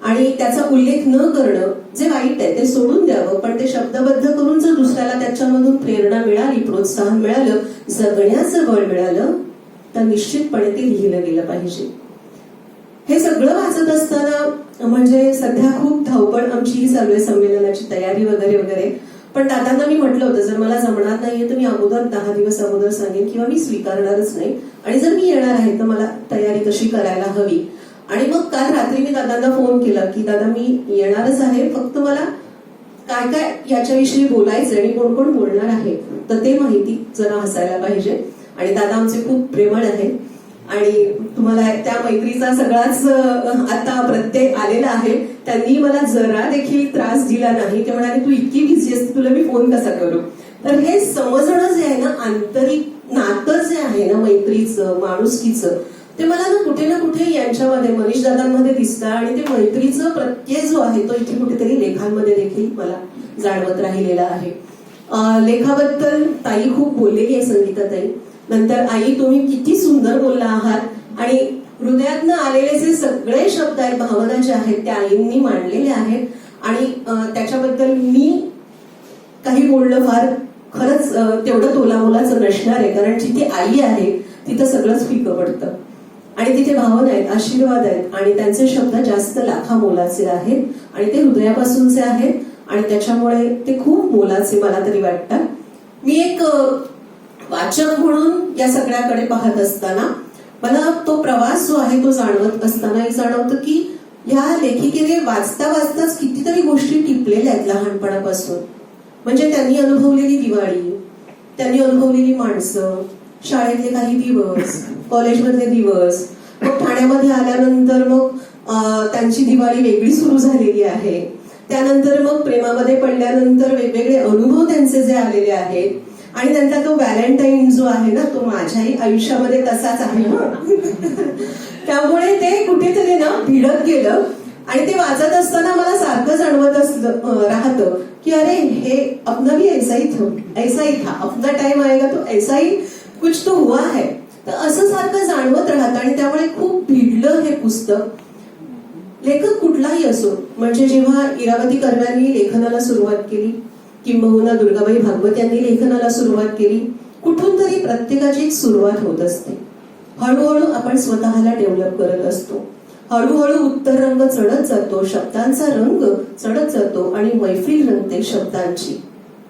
[SPEAKER 8] आणि त्याचा उल्लेख न करणं जे वाईट आहे ते सोडून द्यावं, पण ते शब्दबद्ध करून जर दुसऱ्याला त्याच्यामधून प्रेरणा मिळाली, प्रोत्साहन मिळालं, जगण्याचं बळ मिळालं, तर निश्चितपणे ते लिहिलं गेलं पाहिजे. हे सगळं वाचत असताना म्हणजे सध्या खूप धावपळ आमची ही सर्व संमेलनाची तयारी वगैरे वगैरे, पण दादांना मी म्हटलं होतं जर मला जमणार नाहीये तर मी अगोदर 10 दिवस अगोदर सांगेन, किंवा मी स्वीकारणारच नाही, आणि जर मी येणार आहे तर मला तयारी तशी करायला हवी. आणि मग काल रात्री मी दादांना फोन केला की दादा मी येणारच आहे, फक्त मला काय काय याच्याविषयी बोलायचं आणि कोण कोण बोलणार आहे तर ते माहिती जरा हसायला पाहिजे. आणि दादा आमचे खूप प्रेमळ आहे आणि तुम्हाला त्या मैत्रीचा सगळाच आता प्रत्यय आलेला आहे. त्यांनी मला जरा देखील त्रास दिला नाही. ते म्हणाले तू इतकी बिझी असते, तुला मी फोन कसा करू. तर हे समजणं जे आहे ना, आंतरिक नातं जे आहे ना मैत्रीचं, माणुसकीचं, ते मला ना कुठे यांच्यामध्ये मनीष दादांमध्ये दिसतं. आणि ते मैत्रीचं प्रत्यय जो आहे तो इथे कुठेतरी लेखांमध्ये देखील मला जाणवत राहिलेला आहे. लेखाबद्दल ताई खूप बोललेली आहे, संगीताताई. नंतर आई तुम्ही किती सुंदर बोलला आहात आणि हृदयातनं आलेले जे सगळे शब्द आहेत, भावना ज्या आहेत त्या आईंनी मांडलेल्या आहेत. आणि त्याच्याबद्दल मी काही बोलणं फार खरंच तेवढं तोलामोलाचं नसणार आहे, कारण जिथे आई आहे तिथं सगळंच फिकं पडतं आणि तिथे भावना आहेत, आशीर्वाद आहेत आणि त्यांचे शब्द जास्त लाखा मोलाचे आहेत आणि ते हृदयापासूनचे आहेत आणि त्याच्यामुळे ते खूप मोलाचे मला तरी वाटतात. मी एक वाचक म्हणून या सगळ्याकडे पाहत असताना मला तो प्रवास जो आहे तो जाणवत असताना जाणवतं की ह्या लेखिकेने वाचता वाचताच कितीतरी गोष्टी टिपलेल्या आहेत लहानपणापासून. म्हणजे त्यांनी अनुभवलेली दिवाळी, त्यांनी अनुभवलेली माणसं, शाळेतले काही दिवस, कॉलेजमधले दिवस, मग ठाण्यामध्ये आल्यानंतर मग त्यांची दिवाळी वेगळी सुरू झालेली आहे. त्यानंतर मग प्रेमामध्ये पडल्यानंतर वेगवेगळे अनुभव त्यांचे जे आलेले आहेत आणि त्यांचा तो व्हॅलेंटाईन जो आहे ना, तो माझ्याही आयुष्यामध्ये तसाच आहे. त्यामुळे ते कुठेतरी ना भिडत गेलं आणि ते वाचत असताना मला सारखं जाणवत राहतं की अरे हे अपना भी ऐसा ही था, अपना टाइम आएगा तो ऐसा ही कुछ तो हुआ है. तर असं सारखं जाणवत राहतं आणि त्यामुळे खूप भिडलं हे पुस्तक. लेखक कुठलाही असो, म्हणजे जेव्हा इरावती कर्व्यांनी लेखनाला सुरुवात केली किंबहुना दुर्गाबाई भागवत यांनी लेखनाला सुरुवात केली, कुठून तरी प्रत्येकाची एक सुरुवात होत असते. हळूहळू आपण स्वतःला डेव्हलप करत असतो, हळूहळू उत्तर रंग चढत जातो, शब्दांचा रंग चढत जातो आणि मैफिल रंगते शब्दांची.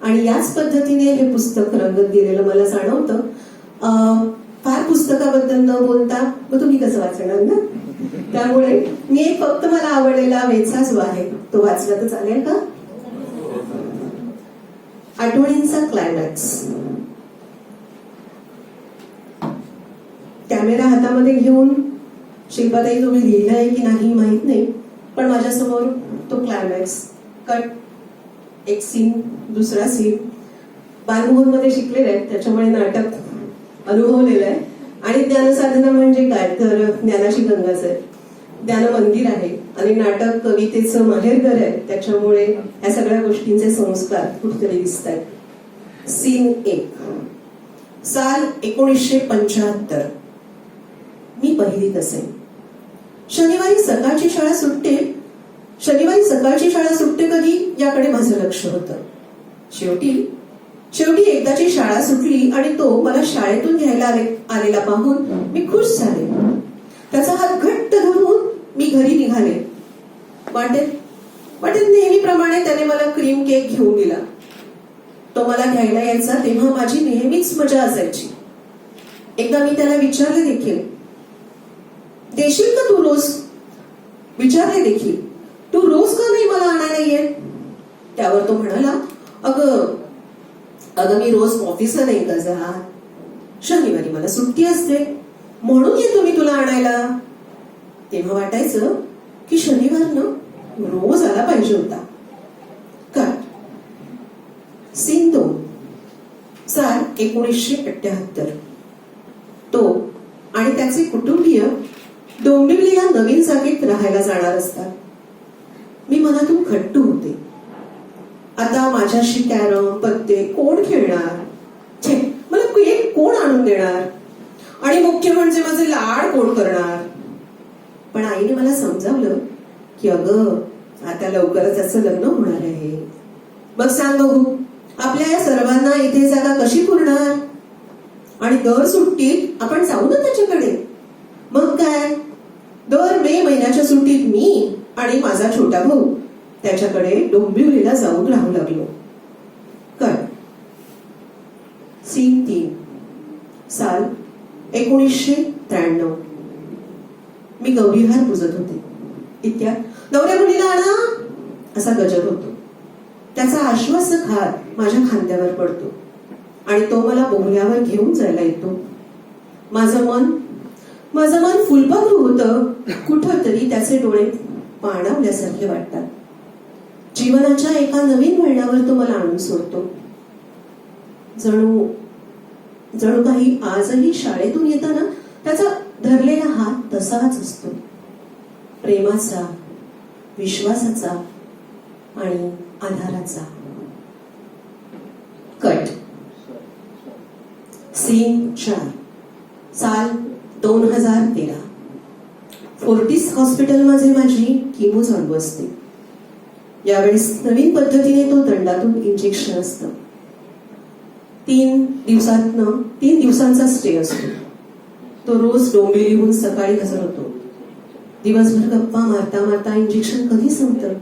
[SPEAKER 8] आणि याच पद्धतीने हे पुस्तक रंगत गेलेलं मला जाणवतं. फार पुस्तकाबद्दल न बोलता मग तुम्ही कसं वाचणार ना, त्यामुळे मी एक फक्त मला आवडलेला वेचा जो आहे तो वाचला तर चालेल का? आठवणींचा क्लायमॅक्स. कॅमेरा हातामध्ये घेऊन शिल्पाताई तुम्ही लिहिलंय की नाही माहित नाही, पण माझ्यासमोर तो क्लायमॅक्स कट, एक सीन, दुसरा सीन. बालमोहन मध्ये शिकलेलं आहे त्याच्यामुळे नाटक अनुभवलेलं आहे. आणि ज्ञानसाधना म्हणजे काय तर ज्ञानाची गंगाच आहे, ज्ञान मंदिर आहे आणि नाटक कवितेचं माहेरघर आहे, त्याच्यामुळे या सगळ्या गोष्टींचे संस्कार कुठेतरी दिसत आहेत. सीन 1, साल 1975. मी पहिलीत असेल. शनिवारी सकाळची शाळा सुटते कधी याकडे माझं लक्ष होतं. शेवटी एकदाची शाळा सुटली आणि तो मला शाळेतून घ्यायला आलेला पाहून मी खुश झाले. त्याचा हात घट्ट धरून मी घरी निघाले. वाटेत नेहमीप्रमाणे त्याने मला क्रीम केक घेऊन दिला. तो मला घ्यायला यायचा तेव्हा माझी नेहमीच मजा असायची. एकदा मी त्याला विचारले देखील, देशील का तू रोज? विचारले देखील, तू रोज का नाही मला आणायला येत? त्यावर तो म्हणाला, अगं मी रोज ऑफिसला नाही का जात, शनिवारी मला सुट्टी असते म्हणून येतो मी तुला आणायला. तेव्हा वाटायचं की शनिवारनं रोज आला पाहिजे होता. सीन 2, साल 1978. तो आणि त्याचे कुटुंबीय डोंबिवलीला नवीन जागेत राहायला जाणार असतात. मी मनातून खट्टू होते. आता माझ्याशी कॅरम, पत्ते कोण खेळणार? मला केक कोण आणून देणार? आणि मुख्य म्हणजे माझे लाड कोण करणार? पण आईने मला समजावलं की अगं आता लवकरच असं लग्न होणार आहे. मग सांग बघू, आपल्या या सर्वांना इथे जागा कशी पुरणार? आणि दर सुट्टीत आपण जाऊ ना त्याच्याकडे. मग काय, दर मे महिन्याच्या सुट्टीत मी आणि माझा छोटा भाऊ त्याच्याकडे डोंबिवलीला जाऊन राहू लागलो. सीन 3, साल 1993. मी गौरीहार पुजत होते. इतक्यात नवऱ्या मुलीला आणा असा गजर होतो. त्याचा आश्वासक हात माझ्या खांद्यावर पडतो आणि तो मला बोहल्यावर घेऊन जायला येतो. माझं मन फुलपाखरू होतं. कुठंतरी त्याचे डोळे पाणावल्यासारखे वाटतात. जीवनाच्या एका नवीन वळणावर तो मला आणून सोडतो. जणू जणू काही आजही शाळेतून येताना त्याचा धरलेला हात तसाच असतो, प्रेमाचा, विश्वासाचा आणि आधाराचा. कट. सीन 4. साल 2013. फोर्टिस हॉस्पिटलमध्ये माझी किमो चालू असते. यावेळेस नवीन पद्धतीने तो दंडातून इंजेक्शन असतं. 3 दिवसांचा स्टे असतो. तो रोज डोंबिवलीहून सकाळी हजर होतो. दिवसभर गप्पा मारता मारता इंजेक्शन कधी संपतं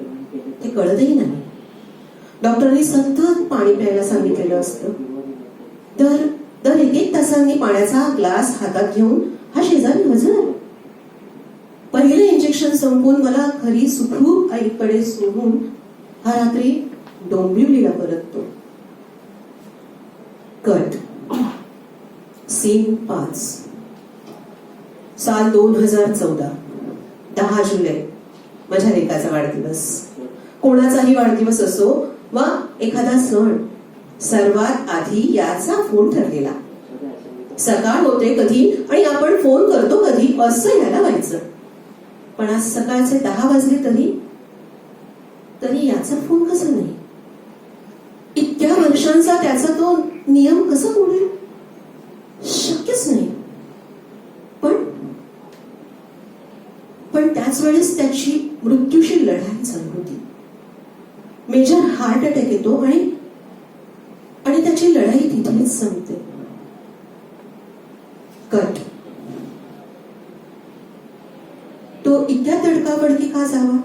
[SPEAKER 8] ते कळतही नाही. डॉक्टरनी सतत पाणी प्यायला सांगितलेलं असतं. दर 1-1 तासांनी पाण्याचा ग्लास हातात घेऊन हा शेजारी हजर. पहिलं इंजेक्शन संपवून मला खरी सुखरूप आईकडे सोडून हा रात्री डोंबिवलीला परततो. कट. सीन 5. साल 2014. 10 जुलै. माझ्या लेकाचा वाढदिवस. कोणाचाही वाढदिवस असो वा एखादा सण, सर्वात आधी याचा फोन ठरलेला. सकाळ होते कधी आणि आपण फोन करतो कधी असं याला व्हायचं. पण आज सकाळचे 10 वाजले तरी याचा फोन कसा नाही? इतक्या वर्षांचा त्याचा तो नियम कसा मोडेल? शक्यच नाही. पण त्याच वेळेस त्याची मृत्यूशी लढाई चालू होती. मेजर हार्ट अटॅक येतो आणि त्याची लढाई तिथेच संपते. कट. तो इतक्या तडकाफडकी का जावा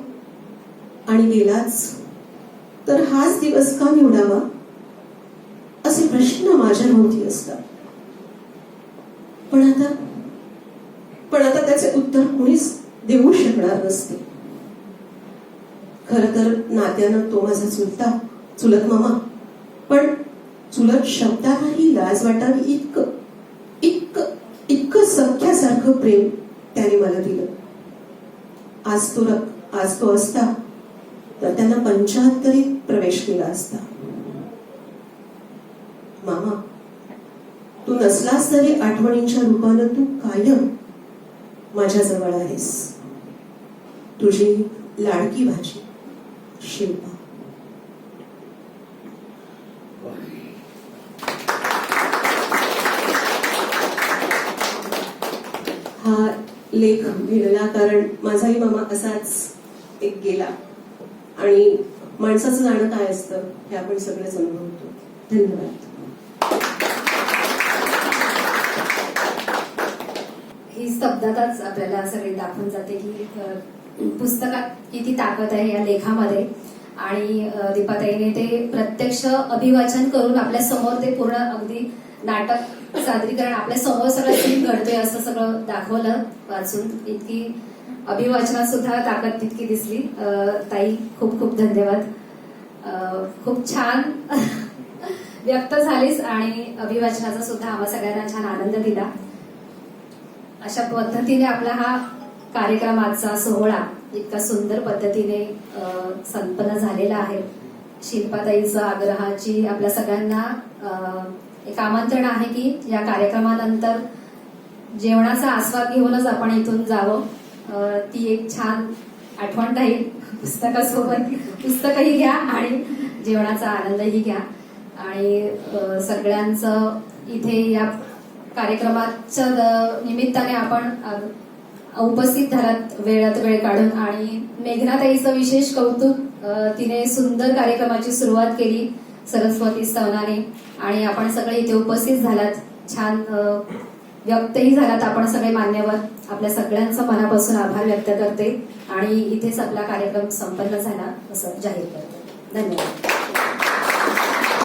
[SPEAKER 8] आणि गेलाच तर हाच दिवस का निवडावा असे प्रश्न माझ्या भोवती असतात. पण आता त्याचे उत्तर कोणीच देऊ शकणार नसते. खर तर नात्यानं तो माझा चुलत मामा, पण चुलत शब्दालाही लाज वाटावी इतकं सख्यासारखं प्रेम त्याने मला दिलं. आज तो असता तर त्यांना 75 प्रवेश केला असता. मामा, तू नसलास तरी आठवणींच्या रूपानं तू कायम माझ्या जवळ आहेस. तुझी लाडकी भाची शिल्पा. हा लेख लिहिला कारण माझाही मामा असाच एक गेला आणि माणसाचं जाणं काय असतं हे आपण सगळेच अनुभवतो. धन्यवाद.
[SPEAKER 1] ही स्तब्धताच आपल्याला सगळे दाखवून जाते की पुस्तकात किती ताकद आहे या लेखामध्ये. आणि दीपाताईने ते प्रत्यक्ष अभिवाचन करून आपल्या समोर ते पूर्ण अगदी नाटक सादरीकरण आपल्या समोर सगळं सीन घडतोय असं सगळं दाखवलं वाचून. इतकी अभिवाचनात सुद्धा ताकद तितकी दिसली. ताई खूप खूप धन्यवाद. खूप छान व्यक्त झालीस आणि अभिवाचनाचा सुद्धा आम्हा सगळ्यांना छान आनंद दिला. अशा पद्धतीने आपला हा कार्यक्रमाचा सोहळा इतका सुंदर पद्धतीने संपन्न झालेला आहे. शिल्पाताईचं आग्रहाची आपल्या सगळ्यांना एक आमंत्रण आहे की या कार्यक्रमानंतर जेवणाचा आस्वाद घेऊनच आपण इथून जावं. ती एक छान आठवण राहील. पुस्तकासोबत पुस्तकही घ्या आणि जेवणाचा आनंदही घ्या. आणि सगळ्यांचं इथे या कार्यक्रमाच्या निमित्ताने आपण उपस्थित झालात वेळात वेळ काढून. आणि मेघनाताईचं विशेष कौतुक. तिने सुंदर कार्यक्रमाची सुरुवात केली सरस्वती स्तवनाने आणि आपण सगळे इथे उपस्थित झालात. छान व्यक्तही झालात आपण सगळे मान्यवर. आपल्या सगळ्यांचा मनापासून आभार व्यक्त करते आणि इथेच आपला कार्यक्रम संपन्न झाला असं जाहीर करते. धन्यवाद.